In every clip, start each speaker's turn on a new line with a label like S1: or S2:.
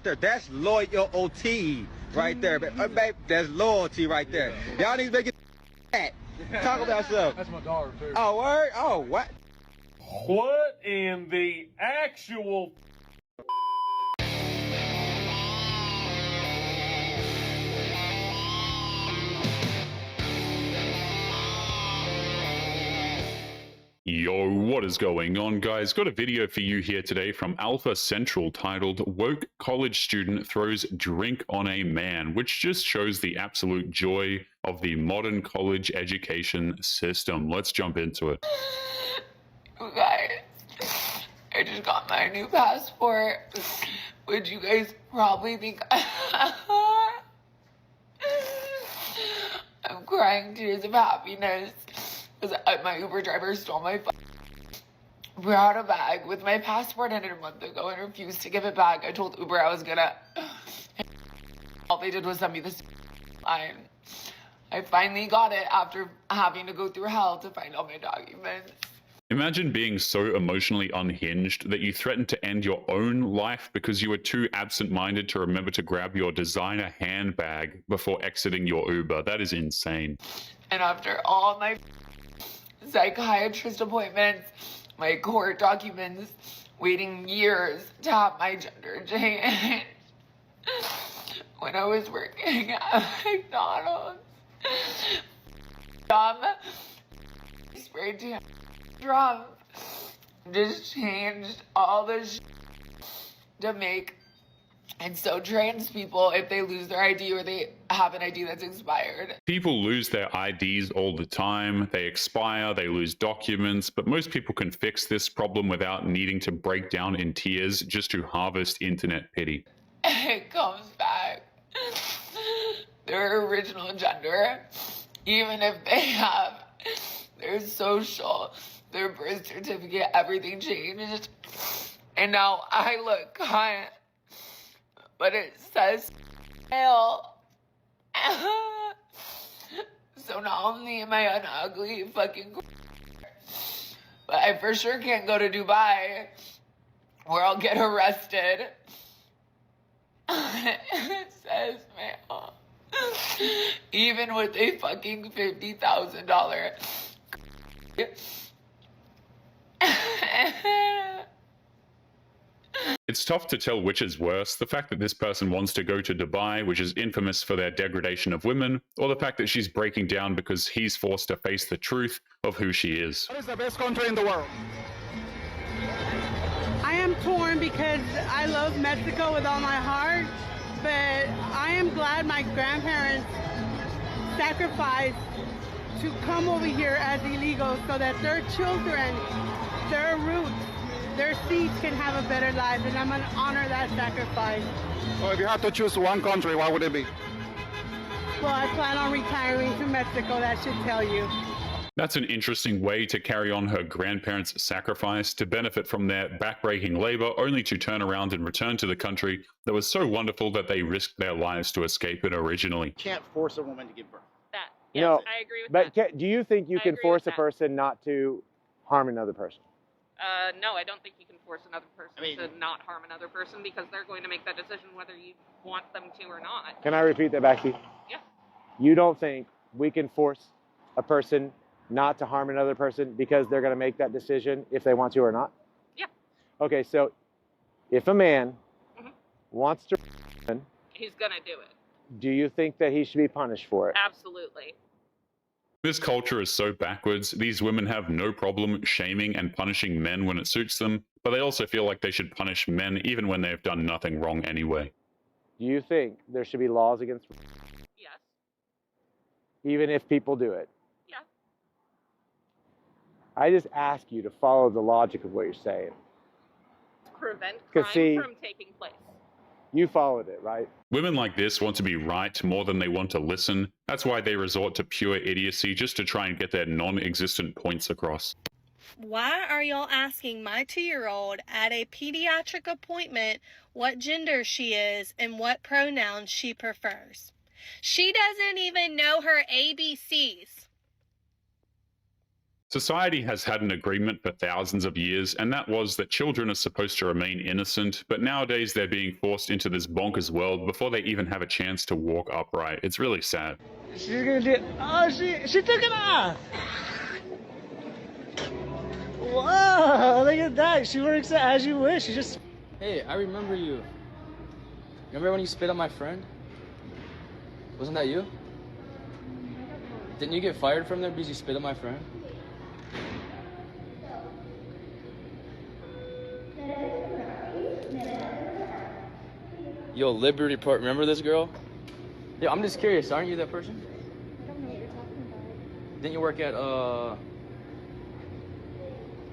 S1: there. That's loyalty right there. Babe, that's loyalty right there. Y'all need to make it that. Talk about yourself.
S2: That's my daughter, too.
S1: Oh, word? Oh, what?
S3: What in the actual...
S4: Yo, what is going on, guys? Got a video for you here today from Alpha Central titled Woke College Student Throws Drink on a Man, which just shows the absolute joy of the modern college education system. Let's jump into it.
S5: You guys, I just got my new passport, which you guys probably think I'm crying tears of happiness because my Uber driver stole my brought a bag with my passport in it a month ago and refused to give it back. I told Uber I was gonna. All they did was send me this line. I finally got it after having to go through hell to find all my documents.
S4: Imagine being so emotionally unhinged that you threatened to end your own life because you were too absent-minded to remember to grab your designer handbag before exiting your Uber. That is insane.
S5: And after all my psychiatrist appointments, my court documents, waiting years to have my gender changed, when I was working at McDonald's, sprayed tan Trump just changed all the to make and so trans people, if they lose their ID or they have an ID that's expired.
S4: People lose their IDs all the time. They expire, they lose documents, but most people can fix this problem without needing to break down in tears just to harvest internet pity.
S5: It comes back. Their original gender, even if they have their social, their birth certificate, everything changed. And now I look kind, but it says male. So not only am I an ugly fucking, but I for sure can't go to Dubai where I'll get arrested. It says male. Even with a fucking $50,000.
S4: It's tough to tell which is worse, the fact that this person wants to go to Dubai, which is infamous for their degradation of women, or the fact that she's breaking down because he's forced to face the truth of who she is.
S2: What is the best country in the world?
S6: I am torn because I love Mexico with all my heart, but I am glad my grandparents sacrificed to come over here as illegals so that their children, their roots, their seeds can have a better life, and I'm going to honor that sacrifice.
S2: So if you had to choose one country, what would it be?
S6: Well, I plan on retiring to Mexico, that should tell you.
S4: That's an interesting way to carry on her grandparents' sacrifice to benefit from their backbreaking labor, only to turn around and return to the country that was so wonderful that they risked their lives to escape it originally.
S7: Can't force a woman to give birth.
S8: That. Yes,
S9: No,
S8: I agree with that.
S9: But do you think you
S8: I
S9: can
S8: agree
S9: force
S8: with
S9: a
S8: that.
S9: person not to harm another person?
S8: No, I don't think you can force another person
S7: I mean-
S8: to not harm another person because they're going to make that decision whether you want them to or not.
S9: Can I repeat that back to you?
S8: Yeah.
S9: You don't think we can force a person not to harm another person because they're going to make that decision if they want to or not?
S8: Yeah.
S9: Okay, so if a man
S8: Mhm.
S9: wants to,
S8: He's going to do it.
S9: do you think that he should be punished for it?
S8: Absolutely.
S4: This culture is so backwards. These women have no problem shaming and punishing men when it suits them, but they also feel like they should punish men even when they've done nothing wrong anyway.
S9: Do you think there should be laws against
S8: Yes.
S9: even if people do it?
S8: Yeah.
S9: I just ask you to follow the logic of what you're saying.
S8: Prevent
S9: 'Cause
S8: crime
S9: see-
S8: from taking place.
S9: You followed it, right?
S4: Women like this want to be right more than they want to listen. That's why they resort to pure idiocy just to try and get their non-existent points across.
S10: Why are y'all asking my 2-year-old at a pediatric appointment what gender she is and what pronouns she prefers? She doesn't even know her ABCs.
S4: Society has had an agreement for thousands of years, and that was that children are supposed to remain innocent, but nowadays they're being forced into this bonkers world before they even have a chance to walk upright. It's really sad.
S7: She's gonna do. Oh, she took it off. Wow, look at that. She works as you wish. She just.
S11: Hey, I remember you. Remember when you spit on my friend? Wasn't that you? Didn't you get fired from there because you spit on my friend? Yo, Liberty Report, remember this girl? Yeah, I'm just curious, aren't you that person?
S12: I don't know what you're talking about.
S11: Didn't you work at,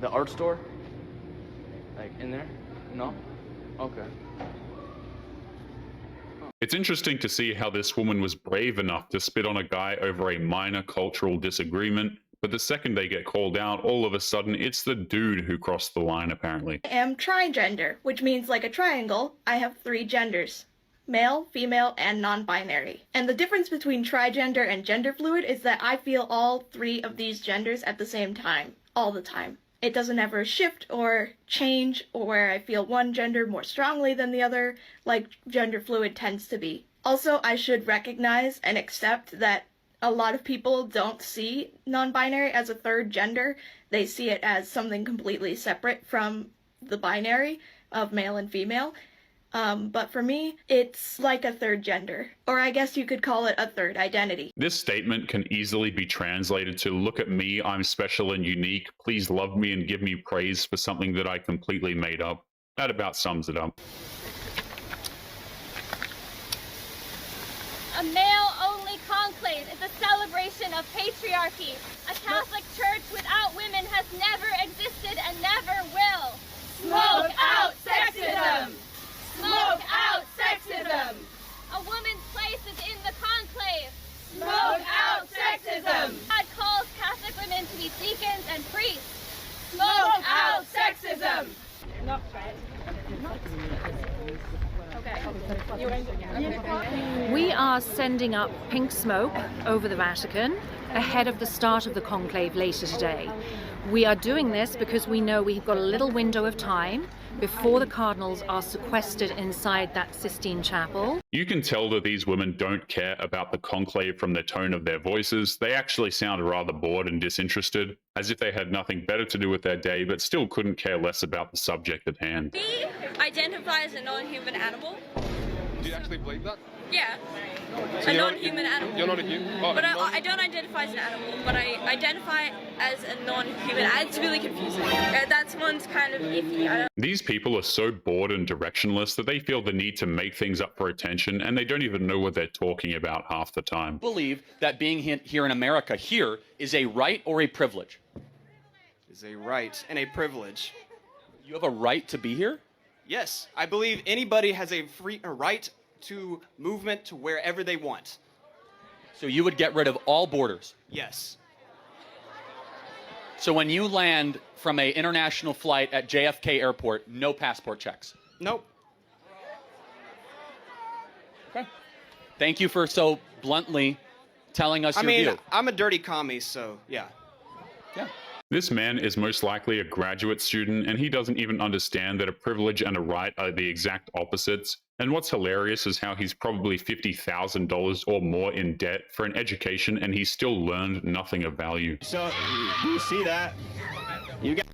S11: the art store? Like, in there? No? Okay.
S4: It's interesting to see how this woman was brave enough to spit on a guy over a minor cultural disagreement, but the second they get called out, all of a sudden it's the dude who crossed the line, apparently.
S13: I am trigender, which means like a triangle, I have 3 genders. Male, female, and non-binary. And the difference between trigender and gender fluid is that I feel all 3 of these genders at the same time, all the time. It doesn't ever shift or change, or where I feel one gender more strongly than the other, like gender fluid tends to be. Also, I should recognize and accept that a lot of people don't see non-binary as a 3rd gender. They see it as something completely separate from the binary of male and female. But for me, it's like a 3rd gender. Or I guess you could call it a 3rd identity.
S4: This statement can easily be translated to, look at me, I'm special and unique, please love me and give me praise for something that I completely made up. That about sums it up.
S12: A male-only conclave is a celebration of patriarchy. A Catholic church without women has never existed and never will. Smoke out sexism! Smoke out sexism! A woman's place is in the conclave. Smoke out sexism! God calls Catholic women to be deacons and priests. Smoke out sexism! No, try it.
S14: We are sending up pink smoke over the Vatican ahead of the start of the conclave later today. We are doing this because we know we've got a little window of time before the cardinals are sequestered inside that Sistine Chapel.
S4: You can tell that these women don't care about the conclave from the tone of their voices. They actually sound rather bored and disinterested, as if they had nothing better to do with their day, but still couldn't care less about the subject at hand.
S15: Me identify as a non-human animal.
S2: Do you actually believe that?
S15: Yeah.
S2: So
S15: a non-human animal.
S2: You're not a human? Oh,
S15: but I don't identify as an animal, but I identify as a non-human. It's really confusing. That one's kind of iffy.
S4: These people are so bored and directionless that they feel the need to make things up for attention, and they don't even know what they're talking about half the time.
S16: Believe that being here in America here is a right or a privilege?
S17: Is a right and a privilege.
S16: You have a right to be here?
S17: Yes, I believe anybody has a right to movement to wherever they want.
S16: So you would get rid of all borders?
S17: Yes.
S16: So when you land from an international flight at JFK Airport, no passport checks?
S17: Nope.
S16: Okay. Thank you for so bluntly telling us your view.
S17: I'm a dirty commie, so yeah.
S16: Yeah.
S4: This man is most likely a graduate student, and he doesn't even understand that a privilege and a right are the exact opposites. And what's hilarious is how he's probably $50,000 or more in debt for an education, and he's still learned nothing of value.
S18: So, you see that? You got,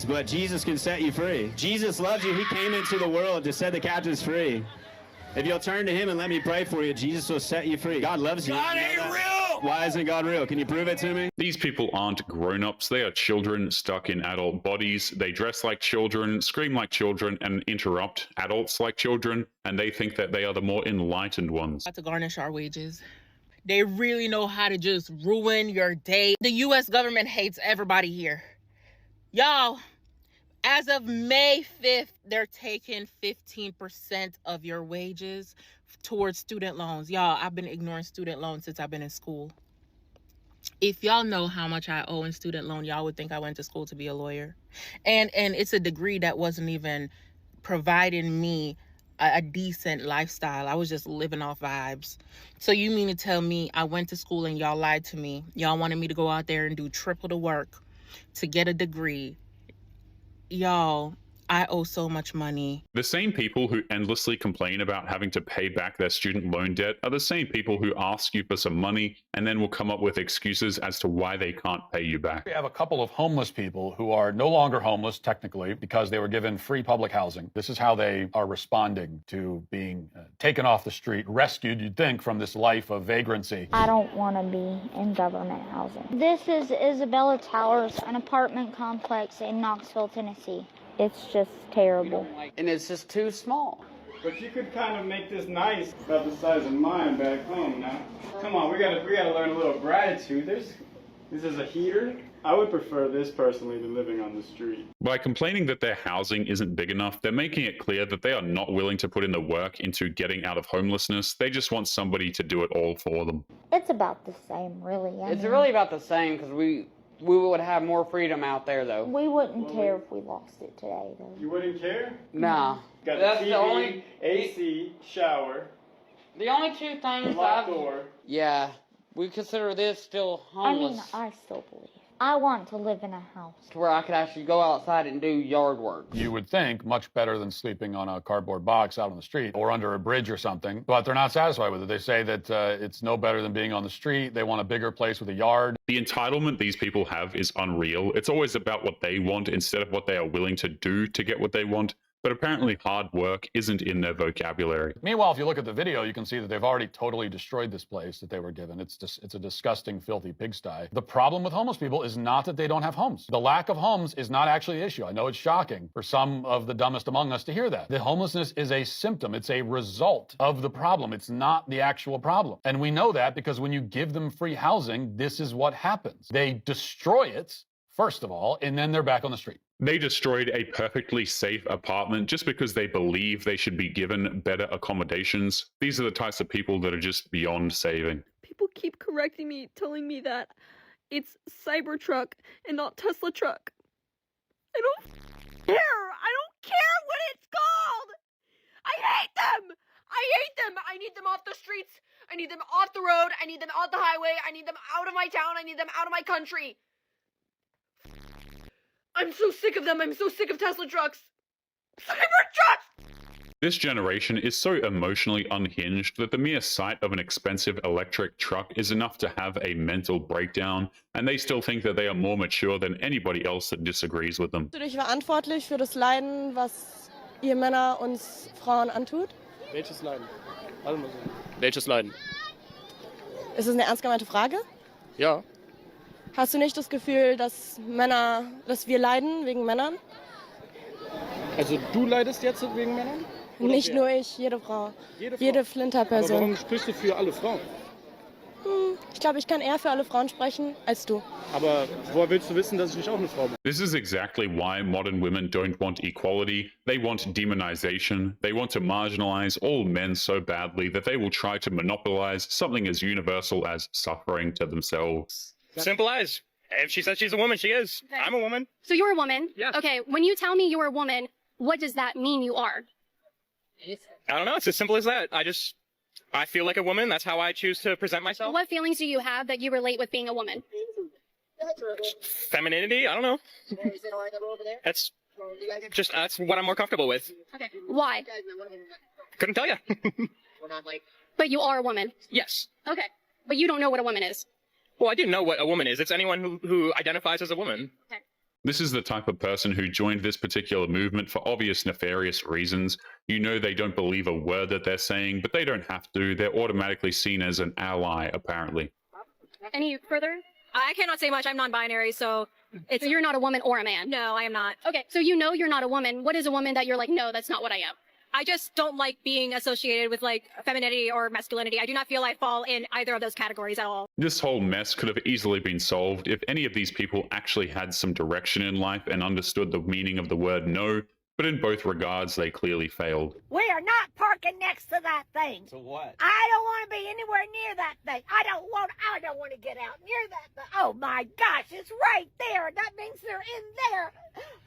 S18: but Jesus can set you free. Jesus loves you. He came into the world to set the captives free. If you'll turn to him and let me pray for you, Jesus will set you free. God loves you. God ain't real! Why isn't God real? Can you prove it to me?
S4: These people aren't grown-ups. They are children stuck in adult bodies. They dress like children, scream like children, and interrupt adults like children, and they think that they are the more enlightened ones.
S19: To garnish our wages. They really know how to just ruin your day. The U.S. government hates everybody here. Y'all, as of May 5th, they're taking 15% of your wages towards student loans. Y'all, I've been ignoring student loans since I've been in school. If y'all know how much I owe in student loan, y'all would think I went to school to be a lawyer. And it's a degree that wasn't even providing me a decent lifestyle. I was just living off vibes. So you mean to tell me I went to school and y'all lied to me? Y'all wanted me to go out there and do triple the work to get a degree. Y'all, I owe so much money.
S4: The same people who endlessly complain about having to pay back their student loan debt are the same people who ask you for some money and then will come up with excuses as to why they can't pay you back.
S20: We have a couple of homeless people who are no longer homeless, technically, because they were given free public housing. This is how they are responding to being taken off the street, rescued, you'd think, from this life of vagrancy.
S21: I don't want to be in government housing. This is Isabella Towers, an apartment complex in Knoxville, Tennessee. It's just terrible.
S22: And it's just too small.
S23: But you could kind of make this nice, about the size of mine back home now. Come on, we gotta learn a little gratitude. This is a heater. I would prefer this personally to living on the street.
S4: By complaining that their housing isn't big enough, they're making it clear that they are not willing to put in the work into getting out of homelessness. They just want somebody to do it all for them.
S21: It's about the same, really.
S22: It's really about the same because we would have more freedom out there, though.
S21: We wouldn't care if we lost it today, though.
S23: You wouldn't care?
S22: Nah.
S23: Got
S22: That's
S23: the TV,
S22: the only
S23: AC, shower.
S22: The only two things
S23: locked door.
S22: Yeah, we consider this still homeless.
S21: I mean, I still believe. I want to live in a house
S22: to where I could actually go outside and do yard work.
S20: You would think much better than sleeping on a cardboard box out on the street or under a bridge or something, but they're not satisfied with it. They say that it's no better than being on the street. They want a bigger place with a yard.
S4: The entitlement these people have is unreal. It's always about what they want instead of what they are willing to do to get what they want. But apparently hard work isn't in their vocabulary.
S20: Meanwhile, if you look at the video, you can see that they've already totally destroyed this place that they were given. It's a disgusting, filthy pigsty. The problem with homeless people is not that they don't have homes. The lack of homes is not actually the issue. I know it's shocking for some of the dumbest among us to hear that. The homelessness is a symptom. It's a result of the problem. It's not the actual problem. And we know that because when you give them free housing, this is what happens. They destroy it, first of all, and then they're back on the street.
S4: They destroyed a perfectly safe apartment just because they believe they should be given better accommodations. These are the types of people that are just beyond saving.
S24: People keep correcting me, telling me that it's Cybertruck and not Tesla truck. I don't care. I don't care what it's called. I hate them. I hate them. I need them off the streets. I need them off the road. I need them off the highway. I need them out of my town. I need them out of my country. I'm so sick of them. I'm so sick of Tesla trucks. Cybertrucks!
S4: This generation is so emotionally unhinged that the mere sight of an expensive electric truck is enough to have a mental breakdown, and they still think that they are more mature than anybody else that disagrees with them.
S25: Bist du dich verantwortlich für das Leiden, was ihr Männer uns Frauen antut?
S11: Welches Leiden? Welches Leiden?
S25: Ist das eine ernst gemeinte Frage?
S11: Ja.
S25: Hast du nicht das Gefühl, dass wir leiden wegen Männern?
S11: Also du leidest jetzt wegen Männern? Oder
S25: Nicht
S11: wer?
S25: nur ich, jede Frau.
S11: Jede
S25: Jede
S11: Aber
S25: Flinterperson.
S11: warum sprichst du für alle Frauen?
S25: Ich glaube, ich kann eher für alle Frauen sprechen als du.
S11: Aber woher willst du wissen, dass ich nicht auch eine Frau bin?
S4: This is exactly why modern women don't want equality. They want demonization. They want to marginalize all men so badly that they will try to monopolize something as universal as suffering to themselves.
S26: Simple as. If she says she's a woman, she is.
S12: Okay.
S26: I'm a woman.
S12: So you're a woman?
S26: Yes.
S12: Okay, when you tell me you're a woman, what does that mean you are?
S26: I don't know. It's as simple as that. I feel like a woman. That's how I choose to present myself.
S12: What feelings do you have that you relate with being a woman?
S26: Femininity? I don't know. That's what I'm more comfortable with.
S12: Okay. Why?
S26: Couldn't tell you.
S12: But you are a woman?
S26: Yes.
S12: Okay. But you don't know what a woman is?
S26: Well, I do know what a woman is. It's anyone who identifies as a woman.
S12: Okay.
S4: This is the type of person who joined this particular movement for obvious nefarious reasons. You know they don't believe a word that they're saying, but they don't have to. They're automatically seen as an ally, apparently.
S12: Any further?
S15: I cannot say much. I'm non-binary, so
S12: So you're not a woman or a man?
S15: No, I am not.
S12: Okay, so you know you're not a woman. What is a woman that you're like, no, that's not what I am?
S15: I just don't like being associated with like femininity or masculinity. I do not feel I fall in either of those categories at all.
S4: This whole mess could have easily been solved if any of these people actually had some direction in life and understood the meaning of the word no, but in both regards they clearly failed.
S27: We are not parking next to that thing.
S1: So what?
S27: I don't want to be anywhere near that thing. I don't want to get out near that thing. Oh my gosh, it's right there. That means they're in there.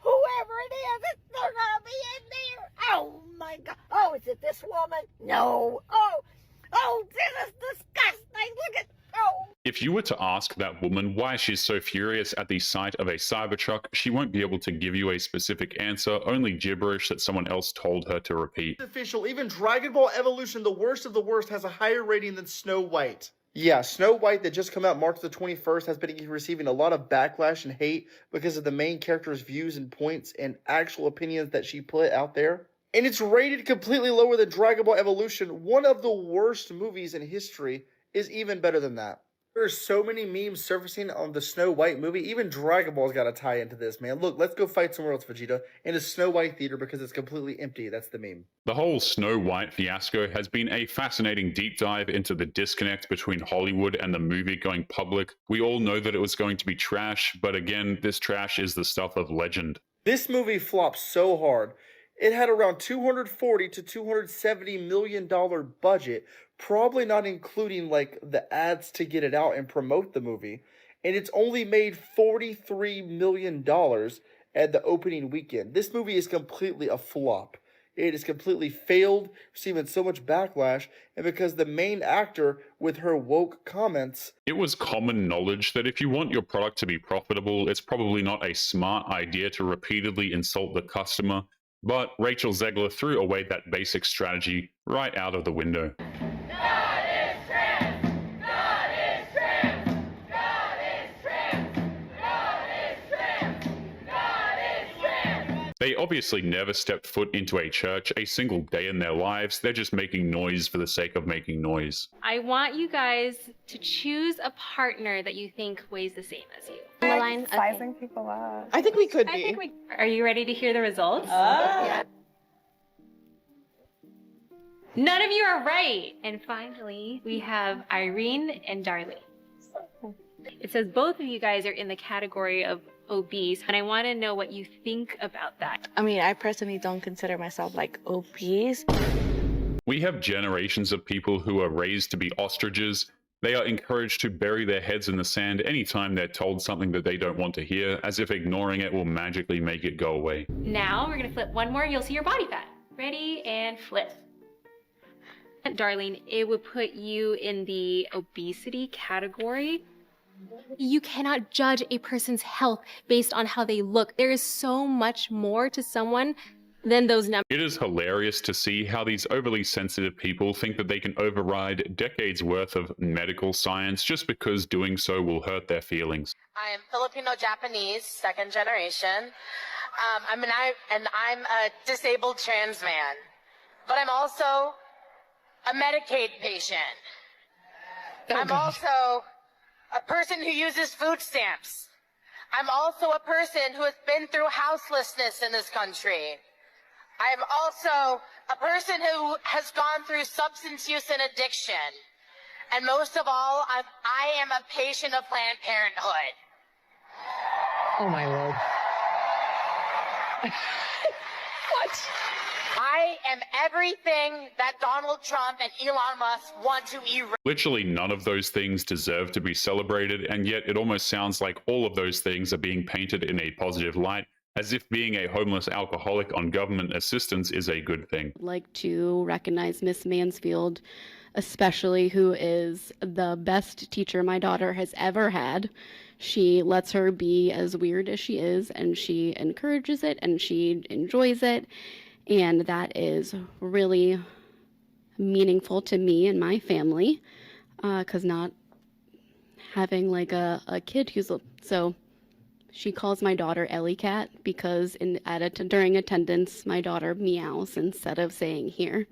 S27: Whoever it is, they're gonna be in there. Oh my God. Oh, is it this woman? No. Oh, this is disgusting. Look at, oh.
S4: If you were to ask that woman why she's so furious at the sight of a Cybertruck, she won't be able to give you a specific answer, only gibberish that someone else told her to repeat.
S3: Official, even Dragon Ball Evolution, the worst of the worst, has a higher rating than Snow White. Yeah, Snow White that just came out March the 21st has been receiving a lot of backlash and hate because of the main character's views and points and actual opinions that she put out there. And it's rated completely lower than Dragon Ball Evolution. One of the worst movies in history is even better than that. There's so many memes surfacing on the Snow White movie. Even Dragon Ball's got to tie into this, man. Look, let's go fight somewhere else, Vegeta, in a Snow White theater because it's completely empty. That's the meme.
S4: The whole Snow White fiasco has been a fascinating deep dive into the disconnect between Hollywood and the movie going public. We all know that it was going to be trash, but again, this trash is the stuff of legend.
S3: This movie flopped so hard. It had around $240 to $270 million budget, probably not including like the ads to get it out and promote the movie. And it's only made $43 million at the opening weekend. This movie is completely a flop. It is completely failed, receiving so much backlash, and because the main actor with her woke comments.
S4: It was common knowledge that if you want your product to be profitable, it's probably not a smart idea to repeatedly insult the customer. But Rachel Zegler threw away that basic strategy right out of the window.
S12: God is trans! God is trans! God is trans! God is trans! God is trans!
S4: They obviously never stepped foot into a church a single day in their lives. They're just making noise for the sake of making noise.
S5: I want you guys to choose a partner that you think weighs the same as you.
S24: Sizing people up.
S25: I think we could be.
S5: Are you ready to hear the results?
S24: Yeah.
S5: None of you are right. And finally, we have Irene and Darlene. It says both of you guys are in the category of obese, and I want to know what you think about that.
S24: I mean, I personally don't consider myself like obese.
S4: We have generations of people who are raised to be ostriches. They are encouraged to bury their heads in the sand anytime they're told something that they don't want to hear, as if ignoring it will magically make it go away.
S5: Now we're gonna flip one more, you'll see your body fat. Ready, and flip. Darlene, it would put you in the obesity category. You cannot judge a person's health based on how they look. There is so much more to someone than those numbers.
S4: It is hilarious to see how these overly sensitive people think that they can override decades worth of medical science just because doing so will hurt their feelings.
S6: I am Filipino-Japanese, second generation. I'm a disabled trans man, but I'm also a Medicaid patient. I'm also a person who uses food stamps. I'm also a person who has been through houselessness in this country. I am also a person who has gone through substance use and addiction. And most of all, I am a patient of Planned Parenthood.
S24: Oh my Lord. What?
S6: I am everything that Donald Trump and Elon Musk want to erase.
S4: Literally none of those things deserve to be celebrated, and yet it almost sounds like all of those things are being painted in a positive light, as if being a homeless alcoholic on government assistance is a good thing.
S7: I'd like to recognize Miss Mansfield, especially, who is the best teacher my daughter has ever had. She lets her be as weird as she is, and she encourages it, and she enjoys it. And that is really meaningful to me and my family, because not having like a kid who's, so she calls my daughter Ellie Cat because during attendance, my daughter meows instead of saying here.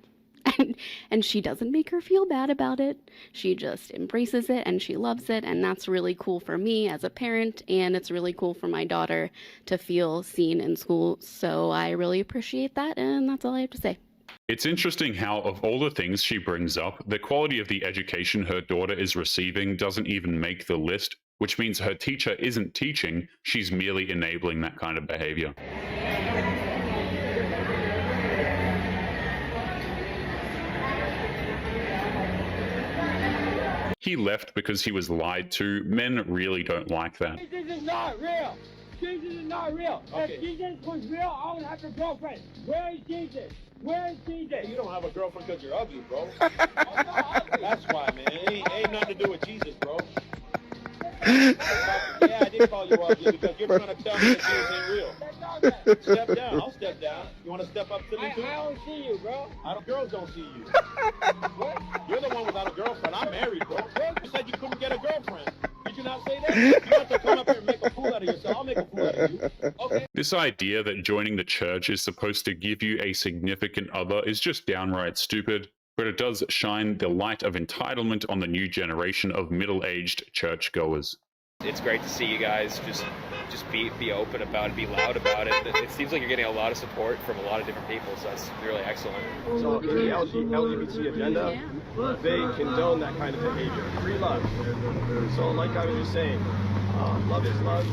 S7: And she doesn't make her feel bad about it. She just embraces it and she loves it. And that's really cool for me as a parent. And it's really cool for my daughter to feel seen in school. So I really appreciate that. And that's all I have to say.
S4: It's interesting how, of all the things she brings up, the quality of the education her daughter is receiving doesn't even make the list, which means her teacher isn't teaching, she's merely enabling that kind of behavior. He left because he was lied to. Men really don't like that.
S8: Jesus is not real. Jesus is not real. Okay. If Jesus was real, I would have a girlfriend. Where is Jesus? Where is Jesus?
S9: You don't have a girlfriend because you're ugly, bro. That's why, man. It ain't nothing to do with Jesus, bro.
S2: tell me that shit ain't real. Step down. I'll step down. You want to step up to me too?
S8: I don't see you, bro.
S2: Girls don't see you. What? You're the one without a girlfriend. I'm married, bro. You said you couldn't get a girlfriend. Did you not say that? You have to come up here and make a fool out of yourself. I'll make a fool out of you. Okay.
S4: This idea that joining the church is supposed to give you a significant other is just downright stupid, but it does shine the light of entitlement on the new generation of middle-aged churchgoers.
S9: It's great to see you guys just be open about it, be loud about it. It seems like you're getting a lot of support from a lot of different people, so that's really excellent.
S2: So in the LGBT agenda, they condone that kind of behavior. Free love. So like I was just saying, love is love.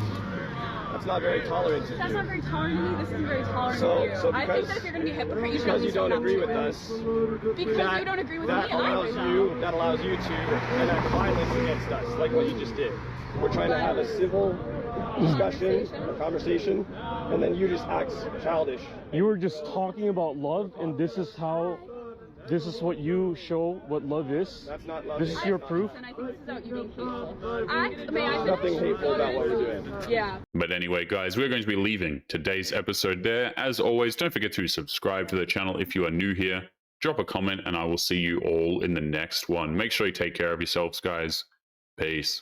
S2: That's not very tolerant of
S24: That's
S2: you.
S24: not very tolerant of me. This isn't very tolerant
S2: So
S24: of you.
S2: because,
S24: I think that if you're going to be a hypocrite, you should
S2: because
S24: at
S2: you
S24: least
S2: don't
S24: own up
S2: agree
S24: to
S2: with
S24: it.
S2: us,
S24: Because you don't agree with me,
S2: that allows you to enact violence against us, like what you just did. We're trying to have a civil discussion, a conversation, and then you just act childish.
S10: You were just talking about love, and this is what you show what love is.
S2: That's not love.
S10: This is your proof.
S24: And I think this is about you being hateful.
S2: There's nothing hateful about what we're doing.
S24: Yeah.
S4: But anyway, guys, we're going to be leaving today's episode there. As always, don't forget to subscribe to the channel if you are new here. Drop a comment, and I will see you all in the next one. Make sure you take care of yourselves, guys. Peace.